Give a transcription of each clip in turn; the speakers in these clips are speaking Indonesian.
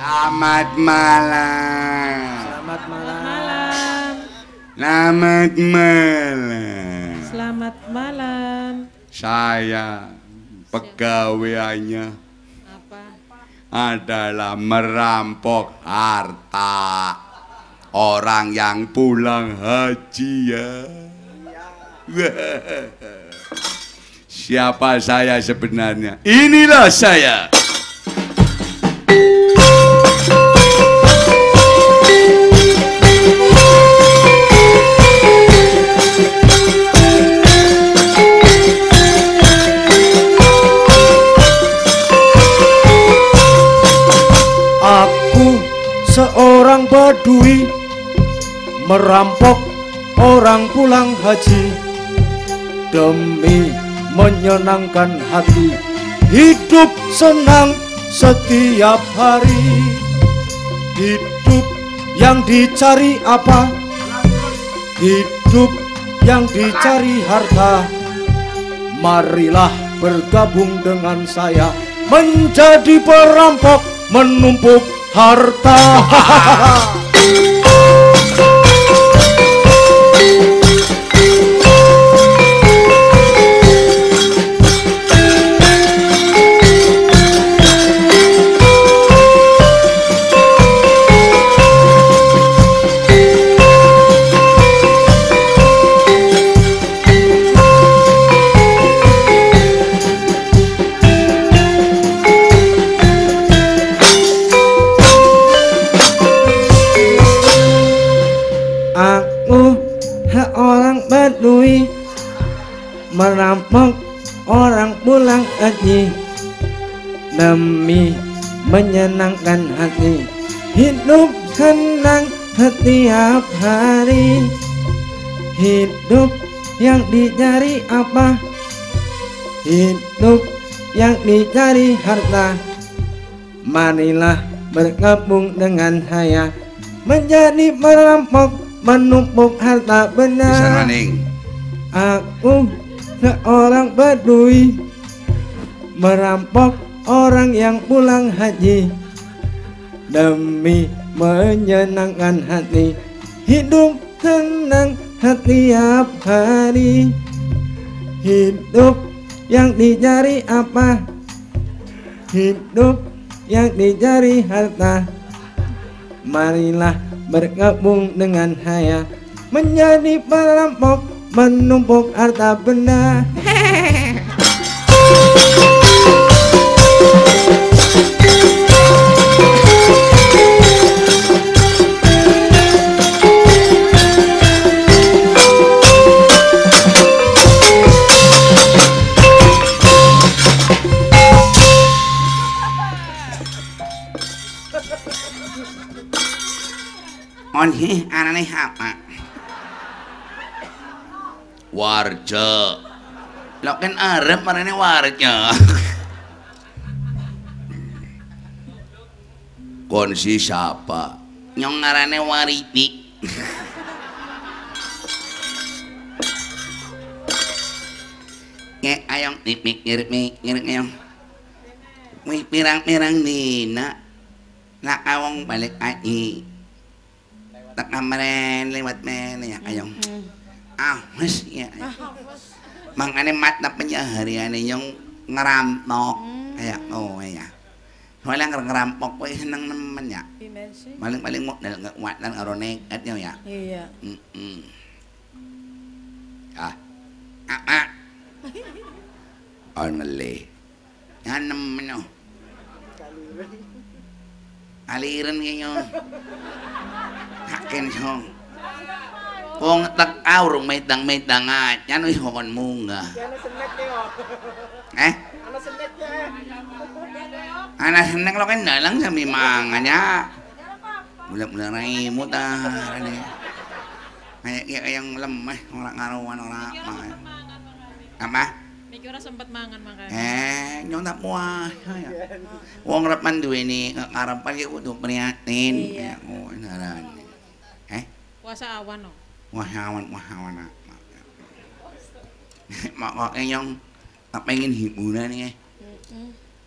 Selamat malam. Selamat malam. Selamat malam. Selamat malam. Saya pegawaiannya Apa? adalah merampok harta orang yang pulang haji ya. Siapa saya sebenarnya? Inilah saya. Aku seorang badui merampok orang pulang haji demi menyenangkan hati, hidup senang setiap hari. Hidup yang dicari apa? Hidup yang dicari harta. Marilah bergabung dengan saya menjadi perampok menumpuk harta. Aku seorang badui merampok orang pulang haji demi menyenangkan hati, hidup senang setiap hari. Hidup yang dicari apa? Hidup yang dicari harta. Marilah bergabung dengan saya menjadi perampok menumpuk harta benda. Bisa maning. Aku seorang badui merampok orang yang pulang haji demi menyenangkan hati, hidup senang setiap hari. Hidup yang dicari apa? Hidup yang dicari harta. Marilah bergabung dengan saya menjadi perampok menumpuk harta benda. Onhi anane apa? Warja. Lo kan Arab marane warja. Konsi siapa? Nyong ngarane Wariti. Ngek ayong tipik ngirik ayong. Wih pirang-pirang dina. Nakawong balik aji. Tak kamarin lewat men ya ayong. Mas ya. Mangane mat na penyaharian yung ngerampok kayak oh ya. Soalnya ngerampok ko seneng nemen ya. Paling modal ngewat dan aronek ya. Iya. Apa? Only. Yan nemen no. Aliran kayo. Hakin song. Kung tak-aw rong may dang-at, yan ay hukon munga. Ano senek ya? Ana senek lo kan dalang sa mimanganya. Mula-mula na imot Kayak yang lemah, orang ngaruan orang apa? Niki ora sempet mangan makanya. Nyong tak puas. Wong repan duwe ni ngarapan ki kudu prihatin. Iya. Oh, naran. Puasa awan no. Wahawan. Mak nyong tak pengen hiburan nih.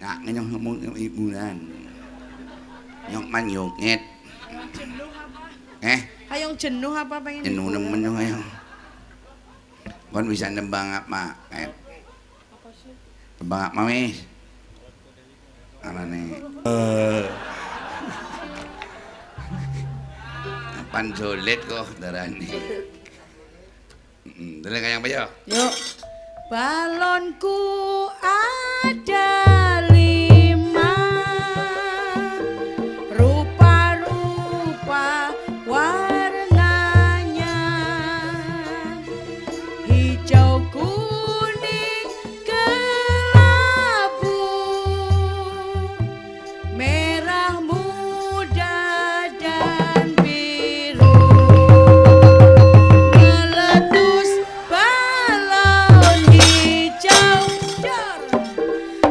Tak nyong ngomong hiburan. Nyong manyungit. Hayong jenuh apa pengen? Jenuh nemen nyong ayo. Kon bisa nembang apa? Nembang apa wis? Arane. Pan sulit kok darane. Dale kayang pa yo. Yuk. Balonku ada 5 rupa-rupa warnanya hijau kuning kelabu merah muda dan biru meletus balon hijau dar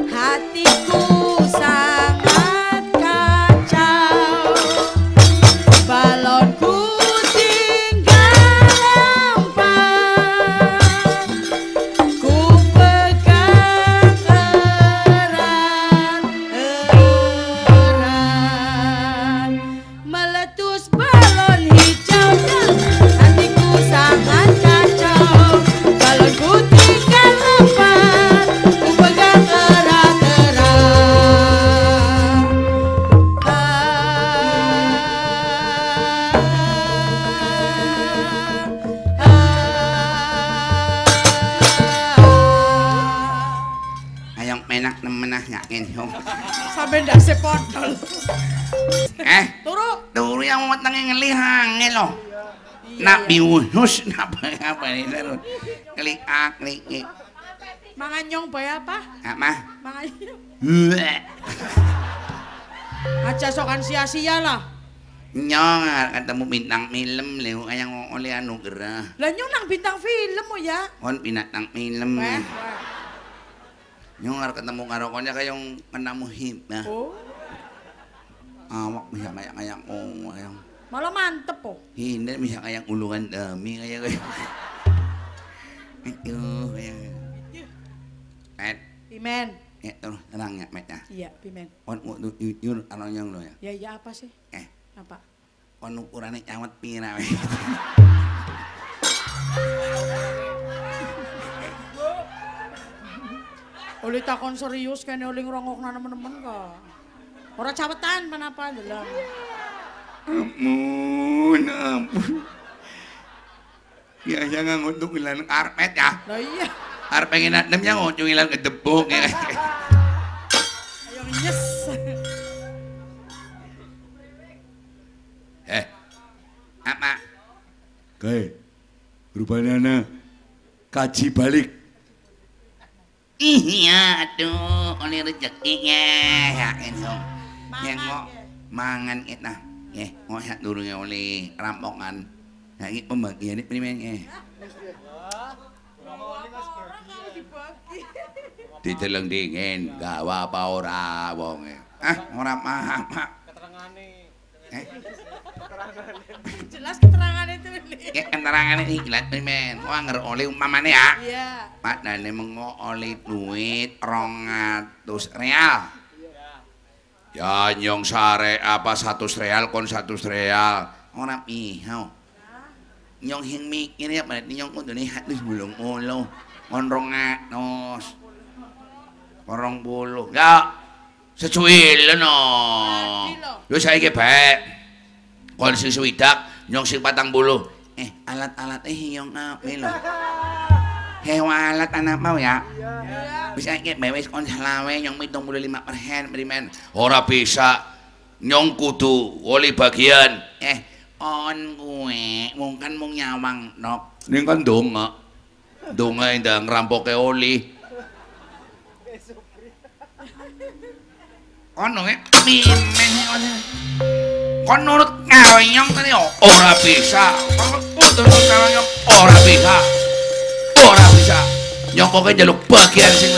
hatiku sangat kacau balonku tinggal lempar ku pegang erat meletus balon hijau dan hatiku sangat kacau balonku tinggal lempar ku pegang erat-erat. Ayong menak nemenah yakin yo. Sampai ndak sepotol. Turu. Turu yang mau tangi ngelihangin loh. Nak biwunus apa ini terus. Klik. Mangan nyong bae apa? Apa? Mangan nyong. Bleh. Aja sokan sia-sia lah. Nyong ketemu bintang film lho ayang oleh anugerah. Lah nyong nang bintang film mo ya. Kon binatang film. Weh. Nyong arep ketemu karo konnya kayong kena muhib nah. Oh, Awak bisa kayak ayang. malah mantep po. Hindi bisa kayak ulungan dami kayak. Aduh kayak. Pet. Pimen. Terus terangnya petnya. Iya, pimen. Kon yur ano nyong lo ya. Ya iya apa sih? Apa? Kon ukurannya cawat pira we. Oleh takon serius kene oleh ngrongokna nemen-nemen ka. Ora cawetan menapa ndelok. Ampun. Ya jangan untuk ilang karpet ya. Lah iya. Arep pengen adem ya ngocung ilang kedebuk ya. Ayo nyes. Apa? Kae. Rupanya ana kaji balik. Iya, aduh, oleh rezekinya ya itu. Yang kok mangan kita, ya, ngoyak dulu ya oleh rampongan. Nah, ini pembagian ini primernya. Diteleng dingin, gak apa ora wong. Ora paham, Pak. Jelas keterangan itu nih. Ya keterangan ini jelas primen. Wah nger oleh umpamane ya. Iya. Padane mengo oleh duit 200 real. Ya nyong sare apa 100 real kon 100 real. Ora piho. Nyong hing mikir ya berarti nyong kudune hatus bulung ulo. Kon 200. 20. Ya. Secuil no. Yo saiki bae. Kon sing swidak, nyong sing 40. Alat-alat nyong ape lho. Alat anak mau ya. Bisa iki wis kon selawe nyong 75% primen. Ora bisa. Nyong kudu oli bagian. On kuwe mung kan mung nyawang nok. Ning kan donga. Donga ndang ngrampoke oli. Ono pimen ono. Kon nurut ngawe nyong tadi ora bisa. Kon kudu nurut ngawe nyong ora bisa. Ora bisa. Nyong pokoke njaluk bagian sing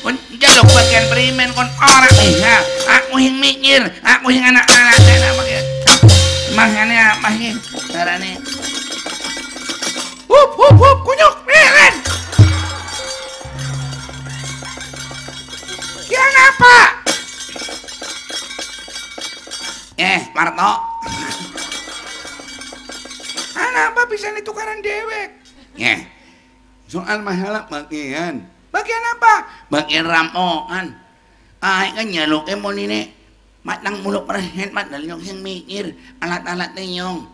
kon njaluk bagian primen kon ora bisa. Aku sing mikir, aku sing anak-anak apa ya. Makane apa sih carane? Hup kunyuk primen. Kenapa? Marto. Anak apa bisa ditukaran dewek? Soal masalah bagian. Bagian apa? Bagian rampokan. Kan nyaluk mo nini. Matang mulok perhen matang yung siyang mikir. Alat-alat ninyong.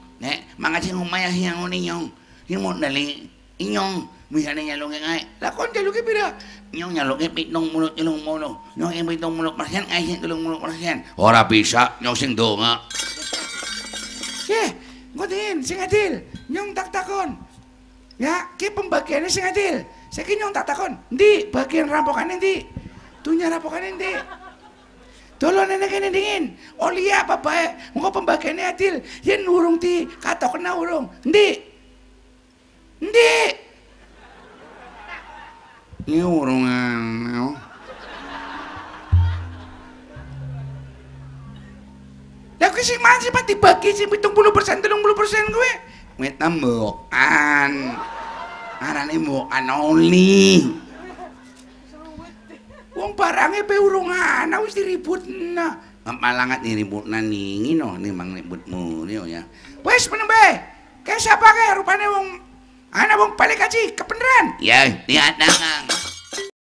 Mga siyang umaya siyang ninyong. Yung mo dali. Inyong. Bisa na nyaluk yung ay. Lakon nyaluk yung pira. Inyong nyaluk yung pitong mulok ilong mulo. Yung pitong mulok perhen ay siyang tulong mulok perhen. Ora bisa. Yung siyang dunga. Godin, sing adil. Yung taktakon. Ya, kaya pembagiannya sing adil. Saya kinyong tatakon, hindi, bagian rampokan hindi. Tunya rampokan hindi. Tolong nenek ini dingin. Oh liya, babae, mau pembagiannya adil. Yan urung ti, katok na urung. Hindi. Hindi. Ini urungan. Lah kasi man sih pati bagi sih 70%, 30% gue. Wait tambukan. Arane mbukan only. Wong barangnya pe urungan, wis diributna. Malangat diributna ningin oh, ni mang ributmu ni ya. Wes menembe. Kayak siapa kayak rupane wong ana wong balik aja kebeneran. Ya, lihat nang.